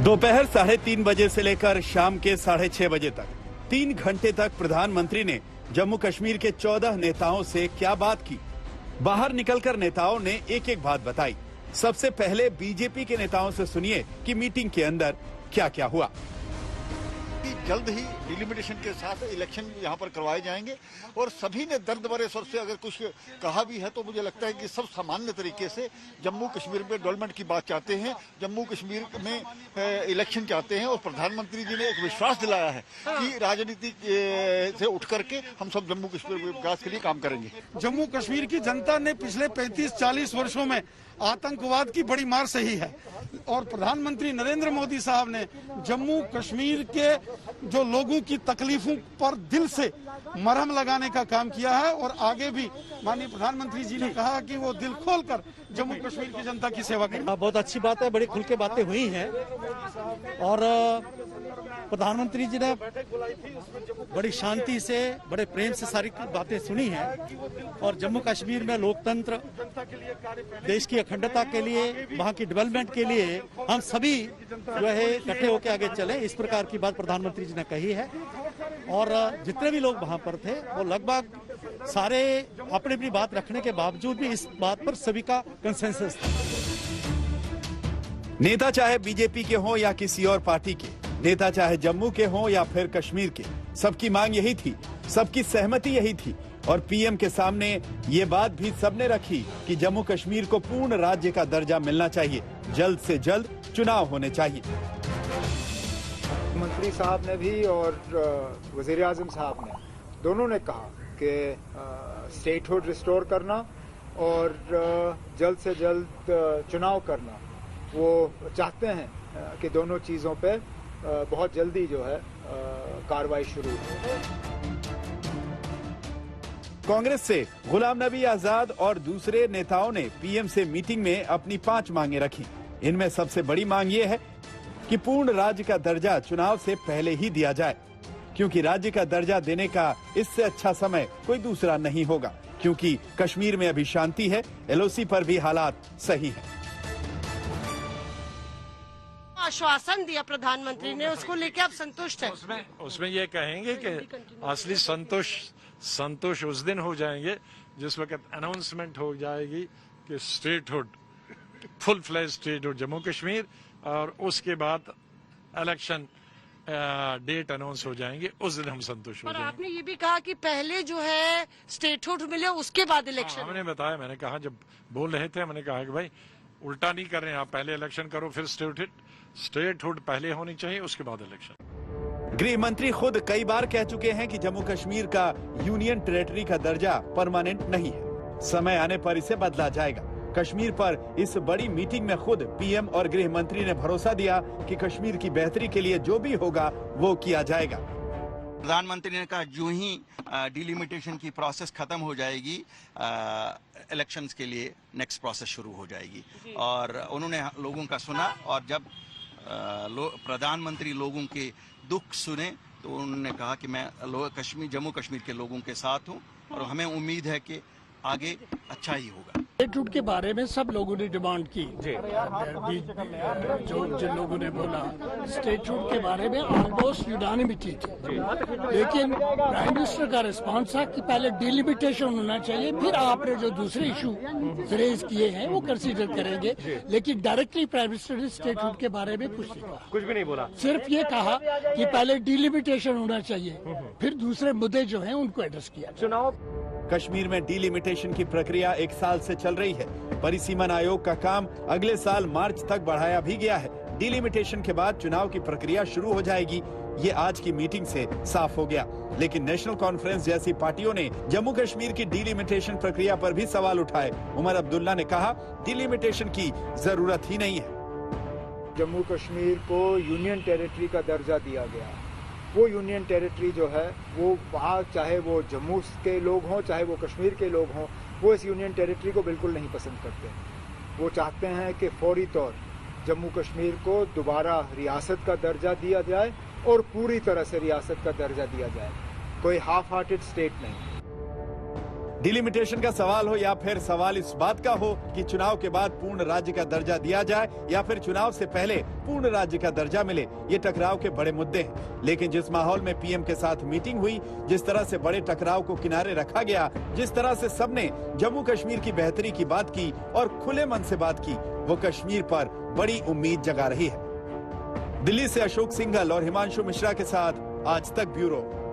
दोपहर 3:30 बजे से लेकर शाम के 6:30 बजे तक 3 घंटे तक प्रधानमंत्री ने जम्मू कश्मीर के 14 नेताओं से क्या बात की। बाहर निकलकर नेताओं ने एक एक बात बताई। सबसे पहले बीजेपी के नेताओं से सुनिए कि मीटिंग के अंदर क्या क्या हुआ। जल्द ही डिलिमिटेशन के साथ इलेक्शन यहाँ पर करवाए जाएंगे और सभी ने दर्द भरे स्वर से अगर कुछ कहा भी है तो मुझे लगता है कि सब सामान्य तरीके से जम्मू कश्मीर में डेवलपमेंट की बात चाहते हैं, जम्मू कश्मीर में इलेक्शन चाहते हैं और प्रधानमंत्री जी ने एक विश्वास दिलाया है कि राजनीति से उठ करके हम सब जम्मू कश्मीर के विकास के लिए काम करेंगे। जम्मू कश्मीर की जनता ने पिछले 35-40 वर्षों में आतंकवाद की बड़ी मार सही है और प्रधानमंत्री नरेंद्र मोदी साहब ने जम्मू कश्मीर के जो लोगों की तकलीफों पर दिल से मरहम लगाने का काम किया है और आगे भी माननीय प्रधानमंत्री जी ने कहा कि वो दिल खोलकर जम्मू कश्मीर की जनता की सेवा करेंगे। बहुत अच्छी बात है, बड़ी खुल के बातें हुई हैं और प्रधानमंत्री जी ने बड़ी शांति से बड़े प्रेम से सारी बातें सुनी हैं और जम्मू कश्मीर में लोकतंत्र, देश की अखंडता के लिए, वहाँ की डेवलपमेंट के लिए हम सभी जो है इकट्ठे होकर आगे चले, इस प्रकार की बात प्रधानमंत्री जी ने कही है। और जितने भी लोग वहाँ पर थे वो लगभग सारे अपनी अपनी बात रखने के बावजूद भी इस बात पर सभी का कंसेंसस था। नेता चाहे बीजेपी के हों या किसी और पार्टी के, नेता चाहे जम्मू के हों या फिर कश्मीर के, सबकी मांग यही थी, सबकी सहमति यही थी और पीएम के सामने ये बात भी सबने रखी कि जम्मू कश्मीर को पूर्ण राज्य का दर्जा मिलना चाहिए, जल्द से जल्द चुनाव होने चाहिए। मंत्री साहब ने भी और वजीर आजम साहब ने दोनों ने कहा कि स्टेटहुड रिस्टोर करना और जल्द से जल्द चुनाव करना, वो चाहते हैं कि दोनों चीज़ों पे बहुत जल्दी जो है कार्रवाई शुरू हो। कांग्रेस से गुलाम नबी आजाद और दूसरे नेताओं ने पीएम से मीटिंग में अपनी 5 मांगे रखी। इनमें सबसे बड़ी मांग ये है कि पूर्ण राज्य का दर्जा चुनाव से पहले ही दिया जाए, क्योंकि राज्य का दर्जा देने का इससे अच्छा समय कोई दूसरा नहीं होगा, क्योंकि कश्मीर में अभी शांति है, एलओसी पर भी हालात सही हैं। आश्वासन दिया प्रधानमंत्री ने, उसको लेके आप संतुष्ट हैं? उसमें ये कहेंगे कि असली संतोष उस दिन हो जाएंगे जिस वक्त अनाउंसमेंट हो जाएगी कि statehood, full fledge statehood Jammu Kashmir, और उसके बाद इलेक्शन डेट अनाउंस हो जाएंगे, उस दिन हम संतुष्ट हो जाएंगे। आपने ये भी कहा कि पहले जो है स्टेटहुड मिले उसके बाद इलेक्शन। हमने बताया, मैंने कहा जब बोल रहे थे मैंने कहा कि भाई उल्टा नहीं कर रहे हैं आप, पहले इलेक्शन करो फिर स्टेटहुड पहले होनी चाहिए, उसके बाद इलेक्शन। गृह मंत्री खुद कई बार कह चुके हैं कि जम्मू कश्मीर का यूनियन टेरिटरी का दर्जा परमानेंट नहीं है, समय आने पर इसे बदला जाएगा। कश्मीर पर इस बड़ी मीटिंग में खुद पीएम और गृह मंत्री ने भरोसा दिया कि कश्मीर की बेहतरी के लिए जो भी होगा वो किया जाएगा। प्रधानमंत्री ने कहा जो ही डिलिमिटेशन की प्रोसेस खत्म हो जाएगी, इलेक्शंस के लिए नेक्स्ट प्रोसेस शुरू हो जाएगी। और उन्होंने लोगों का सुना और जब प्रधानमंत्री लोगों के दुख सुने तो उन्होंने कहा कि मैं जम्मू कश्मीर के लोगों के साथ हूं और हमें उम्मीद है कि आगे अच्छा ही होगा। स्टेटहुड के बारे में सब लोगों ने डिमांड की, जो जिन लोगों ने बोला स्टेटहुड के बारे में ऑलमोस्ट यूनानिमिटी थी, लेकिन प्राइम मिनिस्टर का रिस्पांस था कि पहले डिलिमिटेशन होना चाहिए, फिर आपने जो दूसरे इशू रेज किए हैं वो कंसीडर करेंगे। लेकिन डायरेक्टली प्राइम मिनिस्टर ने स्टेटहुड के बारे में कुछ नहीं कहा, कुछ भी नहीं बोला, सिर्फ ये कहा कि पहले डिलिमिटेशन होना चाहिए, फिर दूसरे मुद्दे जो हैं उनको एड्रेस किया। चुनाव कश्मीर में डिलिमिटेशन की प्रक्रिया 1 साल से चल रही है। परिसीमन आयोग का काम अगले साल मार्च तक बढ़ाया भी गया है। डिलिमिटेशन के बाद चुनाव की प्रक्रिया शुरू हो जाएगी, ये आज की मीटिंग से साफ हो गया। लेकिन नेशनल कॉन्फ्रेंस जैसी पार्टियों ने जम्मू कश्मीर की डिलिमिटेशन प्रक्रिया पर भी सवाल उठाए। उमर अब्दुल्ला ने कहा डिलिमिटेशन की जरूरत ही नहीं है। जम्मू कश्मीर को यूनियन टेरिटरी का दर्जा दिया गया, वो यूनियन टेरिटरी जो है वो वहाँ चाहे वो जम्मू के लोग हों चाहे वो कश्मीर के लोग हों, वो इस यूनियन टेरिटरी को बिल्कुल नहीं पसंद करते। वो चाहते हैं कि फौरी तौर जम्मू कश्मीर को दोबारा रियासत का दर्जा दिया जाए और पूरी तरह से रियासत का दर्जा दिया जाए, कोई हाफ हार्टेड स्टेट नहीं। डिलिमिटेशन का सवाल हो या फिर सवाल इस बात का हो कि चुनाव के बाद पूर्ण राज्य का दर्जा दिया जाए या फिर चुनाव से पहले पूर्ण राज्य का दर्जा मिले, ये टकराव के बड़े मुद्दे हैं। लेकिन जिस माहौल में पीएम के साथ मीटिंग हुई, जिस तरह से बड़े टकराव को किनारे रखा गया, जिस तरह से सबने जम्मू कश्मीर की बेहतरी की बात की और खुले मन से बात की, वो कश्मीर पर बड़ी उम्मीद जगा रही है। दिल्ली से अशोक सिंघल और हिमांशु मिश्रा के साथ आज तक ब्यूरो।